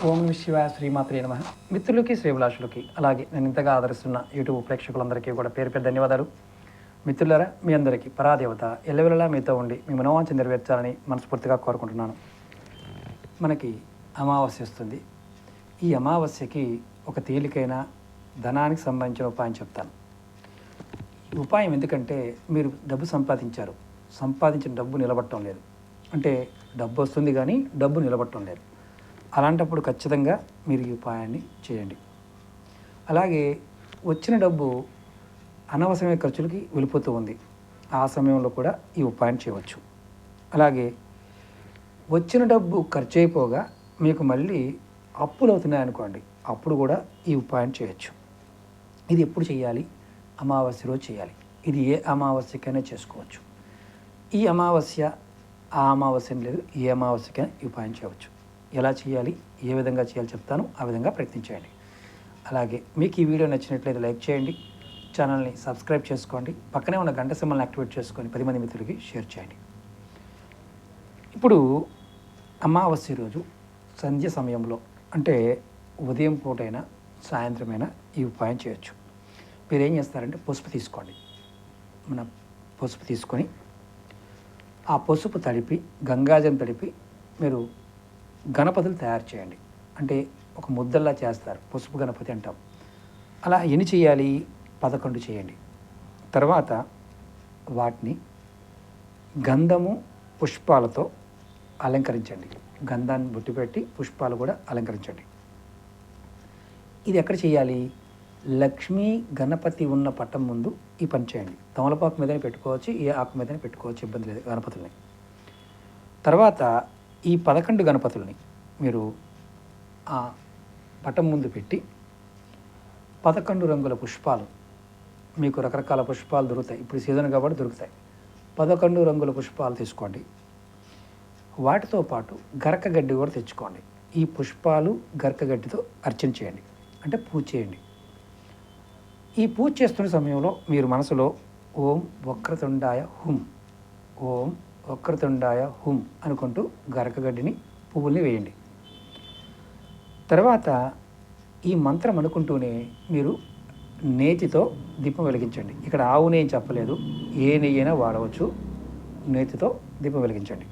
ఓం నమః శివాయ, శ్రీమాత్రే నమః. మిత్రులకి, శ్రీభిలాషులకి, అలాగే నేను ఇంతగా ఆదరిస్తున్న యూట్యూబ్ ప్రేక్షకులందరికీ కూడా పేరు పేరు ధన్యవాదాలు. మిత్రులారా, మీ అందరికీ పరాదేవత ఎల్లవెల్లలా మీతో ఉండి మీ మనోవాంఛ నెరవేర్చాలని మనస్ఫూర్తిగా కోరుకుంటున్నాను. మనకి అమావాస్య వస్తుంది. ఈ అమావాస్యకి ఒక తేలికైన ధనానికి సంబంధించిన ఉపాయం చెప్తాను. ఈ ఉపాయం ఎందుకంటే మీరు డబ్బు సంపాదించారు, సంపాదించిన డబ్బు నిలబడటం లేదు, అంటే డబ్బు వస్తుంది కానీ డబ్బు నిలబడటం లేదు. అలాంటప్పుడు ఖచ్చితంగా మీరు ఈ ఉపాయాన్ని చేయండి. అలాగే వచ్చిన డబ్బు అనవసరమైన ఖర్చులకి వెళ్ళిపోతూ ఉంది, ఆ సమయంలో కూడా ఈ ఉపాయం చేయవచ్చు. అలాగే వచ్చిన డబ్బు ఖర్చు అయిపోగా మీకు మళ్ళీ అప్పులు అవుతున్నాయనుకోండి, అప్పుడు కూడా ఈ ఉపాయం చేయొచ్చు. ఇది ఎప్పుడు చేయాలి? అమావాస్య రోజు చేయాలి. ఇది ఏ అమావాస్యకైనా చేసుకోవచ్చు. ఈ అమావాస్య ఆ అమావాస్య లేదు, ఏ అమావాస్యకైనా ఈ ఉపాయం చేయవచ్చు. ఎలా చేయాలి, ఏ విధంగా చేయాలి చెప్తాను, ఆ విధంగా ప్రయత్నించండి. అలాగే మీకు ఈ వీడియో నచ్చినట్లయితే లైక్ చేయండి, ఛానల్ని సబ్స్క్రైబ్ చేసుకోండి, పక్కనే ఉన్న గంట సింబల్ని యాక్టివేట్ చేసుకొని 10 మంది మిత్రులకి షేర్ చేయండి. ఇప్పుడు అమావాస్య రోజు సంధ్య సమయంలో, అంటే ఉదయం పూటైనా సాయంత్రమైనా ఈ ఉపాయం చేయొచ్చు. మీరు ఏం చేస్తారంటే పసుపు తీసుకోండి. మన పసుపు తీసుకొని ఆ పసుపు తడిపి, గంగాజలం తడిపి మీరు గణపతులు తయారు చేయండి. అంటే ఒక ముద్దల్లా చేస్తారు, పసుపు గణపతి అంటాం. అలా ఎన్ని చేయాలి? 11 చేయండి. తర్వాత వాటిని గంధము పుష్పాలతో అలంకరించండి. గంధాన్ని బొట్టు పెట్టి పుష్పాలు కూడా అలంకరించండి. ఇది ఎక్కడ చేయాలి? లక్ష్మీ గణపతి ఉన్న పట్టం ముందు ఈ పని చేయండి. తమలపాకు మీదనే పెట్టుకోవచ్చు, ఏ ఆకు మీదనే పెట్టుకోవచ్చు, ఇబ్బంది లేదు గణపతుల్ని. తర్వాత ఈ 11 గణపతుల్ని మీరు ఆ పటం ముందు పెట్టి 11 రంగుల పుష్పాలు, మీకు రకరకాల పుష్పాలు దొరుకుతాయి, ఇప్పుడు సీజన్ కాబట్టి దొరుకుతాయి. 11 రంగుల పుష్పాలు తీసుకోండి. వాటితో పాటు గరకగడ్డి కూడా తెచ్చుకోండి. ఈ పుష్పాలు గరకగడ్డితో అర్చన చేయండి, అంటే పూజ చేయండి. ఈ పూజ చేస్తున్న సమయంలో మీరు మనసులో ఓం వక్రతుండాయ హుం, ఓం వక్రతుండాయ హుం అనుకుంటూ గరకగడ్డిని, పువ్వుల్ని వేయండి. తర్వాత ఈ మంత్రం అనుకుంటూనే మీరు నేతితో దీపం వెలిగించండి. ఇక్కడ ఆవు నెయ్యి చెప్పలేదు, ఏ నెయ్యి అయినా వాడవచ్చు. నేతితో దీపం వెలిగించండి.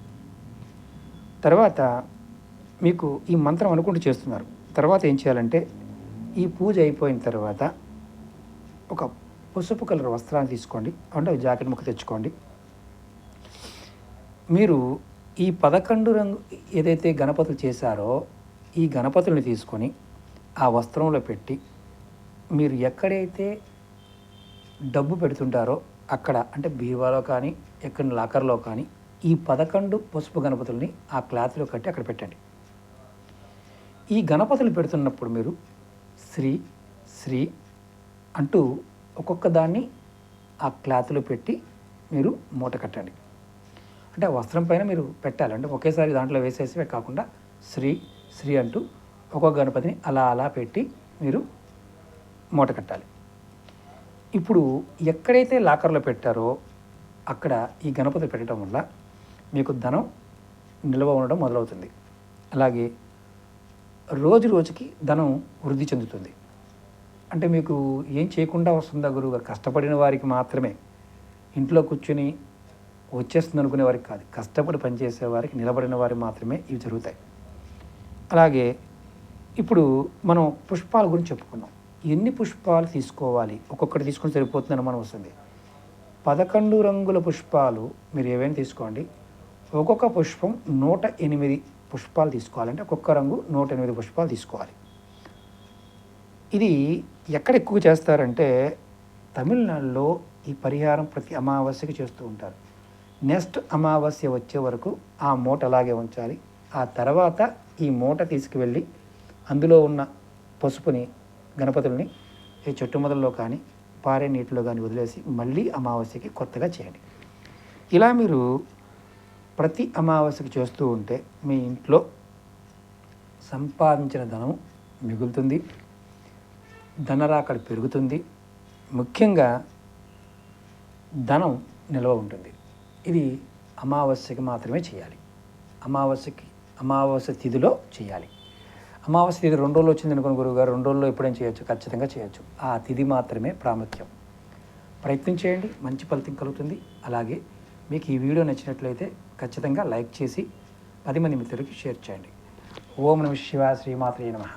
తర్వాత మీకు ఈ మంత్రం అనుకుంటూ చేస్తున్నారు. తర్వాత ఏం చేయాలంటే, ఈ పూజ అయిపోయిన తర్వాత ఒక పసుపు కలర్ వస్త్రాన్ని తీసుకోండి, అంటే జాకెట్ ముక్క తెచ్చుకోండి. మీరు ఈ 11 రంగు ఏదైతే గణపతులు చేశారో ఈ గణపతుల్ని తీసుకొని ఆ వస్త్రంలో పెట్టి, మీరు ఎక్కడైతే డబ్బు పెడుతుంటారో అక్కడ, అంటే బీరువాలో కానీ ఎక్కడ లాకర్లో కానీ, ఈ 11 పసుపు గణపతుల్ని ఆ క్లాత్లో కట్టి అక్కడ పెట్టండి. ఈ గణపతులు పెడుతున్నప్పుడు మీరు శ్రీ శ్రీ అంటూ ఒక్కొక్క దాన్ని ఆ క్లాత్లో పెట్టి మీరు మూట కట్టండి. అంటే ఆ వస్త్రం పైన మీరు పెట్టాలి, అంటే ఒకేసారి దాంట్లో వేసేసి కాకుండా శ్రీ శ్రీ అంటూ ఒక్కొక్క గణపతిని అలా అలా పెట్టి మీరు మూట కట్టాలి. ఇప్పుడు ఎక్కడైతే లాకర్లో పెట్టారో అక్కడ ఈ గణపతి పెట్టడం వల్ల మీకు ధనం నిల్వ ఉండడం మొదలవుతుంది. అలాగే రోజు రోజుకి ధనం వృద్ధి చెందుతుంది. అంటే మీకు ఏం చేయకుండా వస్తుందా గురువుగారు? కష్టపడిన వారికి మాత్రమే, ఇంట్లో కూర్చొని వచ్చేస్తుంది అనుకునే వారికి కాదు, కష్టపడి పనిచేసే వారికి, నిలబడిన వారికి మాత్రమే ఇవి జరుగుతాయి. అలాగే ఇప్పుడు మనం పుష్పాల గురించి చెప్పుకున్నాం. ఎన్ని పుష్పాలు తీసుకోవాలి? ఒక్కొక్కటి తీసుకొని సరిపోతుందని మనం వస్తుంది. 11 రంగుల పుష్పాలు మీరు ఏవైనా తీసుకోండి. ఒక్కొక్క పుష్పం 108 పుష్పాలు తీసుకోవాలంటే ఒక్కొక్క రంగు 108 పుష్పాలు తీసుకోవాలి. ఇది ఎక్కడ ఎక్కువ చేస్తారంటే తమిళనాడులో ఈ పరిహారం ప్రతి అమావాస్యకి చేస్తూ ఉంటారు. నెక్స్ట్ అమావాస్య వచ్చే వరకు ఆ మూట అలాగే ఉంచాలి. ఆ తర్వాత ఈ మూట తీసుకువెళ్ళి అందులో ఉన్న పసుపుని, గణపతుల్ని ఈ చెట్టు మొదల్లో కానీ పారే నీటిలో కానీ వదిలేసి మళ్ళీ అమావాస్యకి కొత్తగా చేయండి. ఇలా మీరు ప్రతి అమావాస్యకి చేస్తూ ఉంటే మీ ఇంట్లో సంపాదించిన ధనం మిగులుతుంది, ధనరాకడ పెరుగుతుంది, ముఖ్యంగా ధనం నిల్వ ఉంటుంది. ఇది అమావాస్యకి మాత్రమే చేయాలి. అమావాస్య తిథిలో చేయాలి. అమావాస్య తిథి 2 రోజులు వచ్చింది అనుకోని గురువుగారు 2 రోజుల్లో ఎప్పుడైనా చేయొచ్చు, ఖచ్చితంగా చేయొచ్చు. ఆ తిథి మాత్రమే ప్రాముఖ్యం. ప్రయత్నం చేయండి, మంచి ఫలితం కలుగుతుంది. అలాగే మీకు ఈ వీడియో నచ్చినట్లయితే ఖచ్చితంగా లైక్ చేసి 10 మంది మిత్రులకి షేర్ చేయండి. ఓం నమః శివాయ. శ్రీమాత్రే నమః.